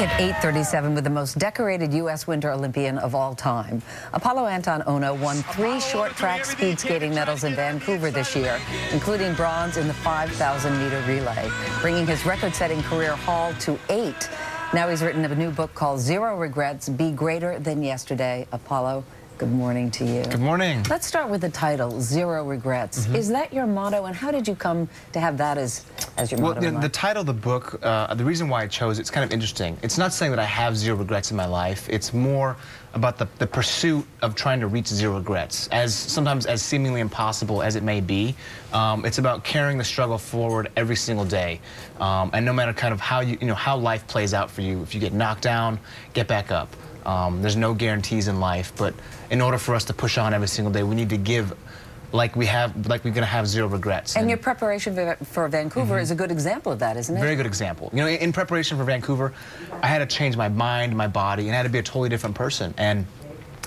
Back at 8:37 with the most decorated U.S. Winter Olympian of all time. Apolo Ohno won 3 short track speed skating medals in Vancouver this year, including bronze in the 5,000-meter relay, bringing his record-setting career haul to 8. Now he's written a new book called Zero Regrets, Be Greater Than Yesterday. Apolo, good morning to you. Good morning. Let's start with the title, Zero Regrets. Is that your motto, and how did you come to have that as your motto? Well, the title of the book, the reason why I chose it's kind of interesting. It's not saying that I have zero regrets in my life. It's more about the pursuit of trying to reach zero regrets, sometimes as seemingly impossible as it may be. It's about carrying the struggle forward every single day, and no matter kind of how life plays out for you. If you get knocked down, get back up. There's no guarantees in life, but in order for us to push on every single day, we need to give like we're going to have zero regrets. And your preparation for Vancouver is a good example of that, isn't it? Very good example. You know, in preparation for Vancouver, I had to change my mind, my body, and I had to be a totally different person. And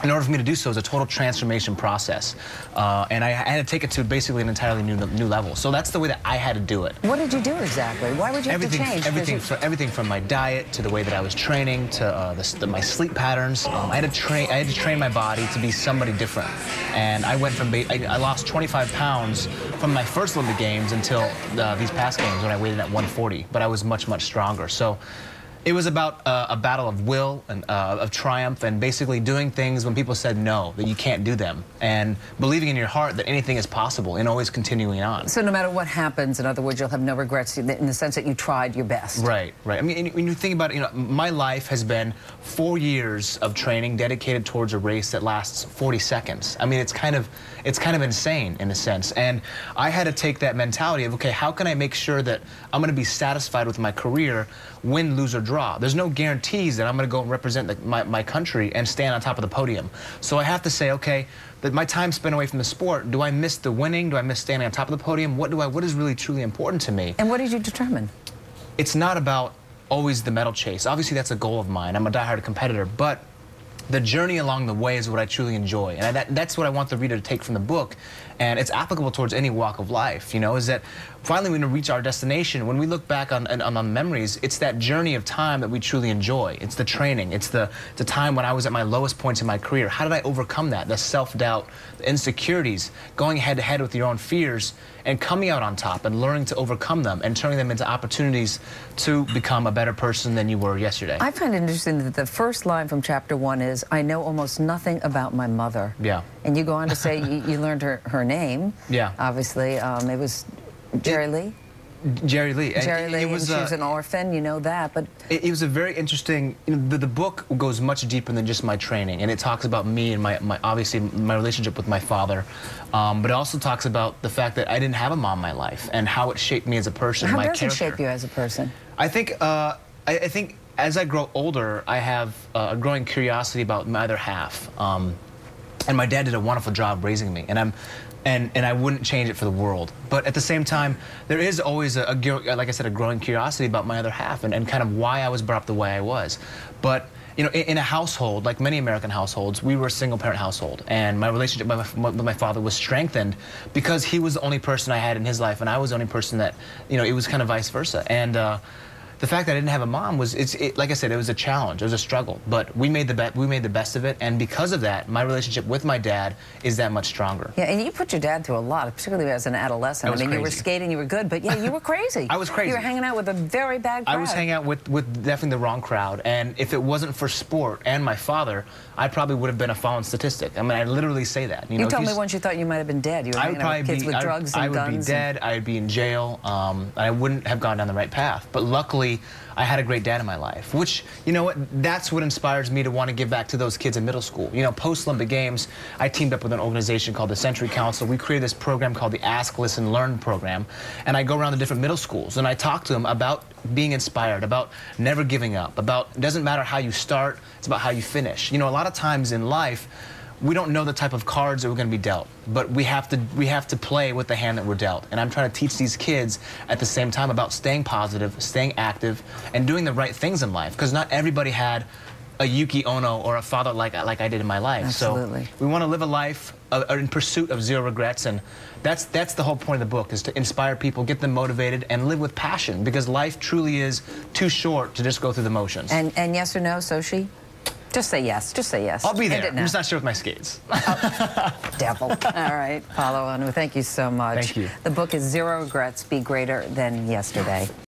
in order for me to do so, it was a total transformation process. And I had to take it to basically an entirely new level. So that's the way that I had to do it. What did you do exactly? Why would you have to change? Everything from my diet to the way that I was training to my sleep patterns. I had to train my body to be somebody different. And I went from I lost 25 pounds from my first Olympic Games until these past games when I weighed in at 140. But I was much stronger. So it was about a battle of will and of triumph, and basically doing things when people said no, that you can't do them, and believing in your heart that anything is possible and always continuing on. So no matter what happens, in other words, you'll have no regrets in the sense that you tried your best. Right. I mean, when you think about it, my life has been 4 years of training dedicated towards a race that lasts 40 seconds. I mean, it's kind of insane in a sense. And I had to take that mentality of, okay, how can I make sure that I'm going to be satisfied with my career, win, lose, or draw? There's no guarantees that I'm going to go and represent my country and stand on top of the podium. So I have to say, okay, that my time spent away from the sport, do I miss the winning? Do I miss standing on top of the podium? What is really truly important to me? And what did you determine? It's not about always the medal chase. Obviously, that's a goal of mine. I'm a diehard competitor, but the journey along the way is what I truly enjoy, and that's what I want the reader to take from the book, and it's applicable towards any walk of life, is that finally when we reach our destination, when we look back on memories, it's that journey of time that we truly enjoy. It's the training, it's the time when I was at my lowest points in my career. How did I overcome that? The self-doubt, the insecurities, going head-to-head with your own fears, and coming out on top and learning to overcome them and turning them into opportunities to become a better person than you were yesterday. I find it interesting that the first line from chapter 1 is, I know almost nothing about my mother. Yeah. And you go on to say you learned her name. Yeah. Obviously, it was Jerry Lee. Jerry Lee. Jerry Lee, she was an orphan, you know that, but... It was a very interesting... the book goes much deeper than just my training, and it talks about me and obviously my relationship with my father, but it also talks about the fact that I didn't have a mom in my life and how it shaped me as a person, my character. How does it shape you as a person? I think as I grow older, I have a growing curiosity about my other half, and my dad did a wonderful job raising me, and I wouldn't change it for the world. But at the same time, there is always, like I said, a growing curiosity about my other half and kind of why I was brought up the way I was. But in a household, like many American households, we were a single-parent household, and my relationship with my father was strengthened because he was the only person I had in his life, and I was the only person that, it was kind of vice versa. And the fact that I didn't have a mom was, like I said, it was a challenge, it was a struggle, but we made the best of it, and because of that, my relationship with my dad is that much stronger. Yeah, and you put your dad through a lot, particularly as an adolescent. I mean, you were skating, you were good, but yeah, you were crazy. I was crazy. You were hanging out with a very bad crowd. I was hanging out with definitely the wrong crowd, and if it wasn't for sport and my father, I probably would have been a fallen statistic. I mean, I literally say that. You told me once you thought you might have been dead. You were hanging out with kids with drugs and guns. I would be dead, I would be in jail, I wouldn't have gone down the right path. But luckily, I had a great dad in my life, which, that's what inspires me to want to give back to those kids in middle school. Post-Olympic Games, I teamed up with an organization called the Century Council. We created this program called the Ask, Listen, Learn program, and I go around to different middle schools, and I talk to them about being inspired, about never giving up, about it doesn't matter how you start, it's about how you finish. A lot of times in life, we don't know the type of cards that we're going to be dealt, but we have to play with the hand that we're dealt. And I'm trying to teach these kids at the same time about staying positive, staying active, and doing the right things in life. Because not everybody had a Yuki Ohno or a father like I did in my life. Absolutely. So we want to live a life in pursuit of zero regrets, and that's the whole point of the book, is to inspire people, get them motivated, and live with passion, because life truly is too short to just go through the motions. And yes or no, Soshi? Just say yes. Just say yes. I'll be there. I'm just not sure with my skates. Oh, devil. All right, Apolo, Ohno, thank you so much. Thank you. The book is Zero Regrets, Be Greater Than Yesterday.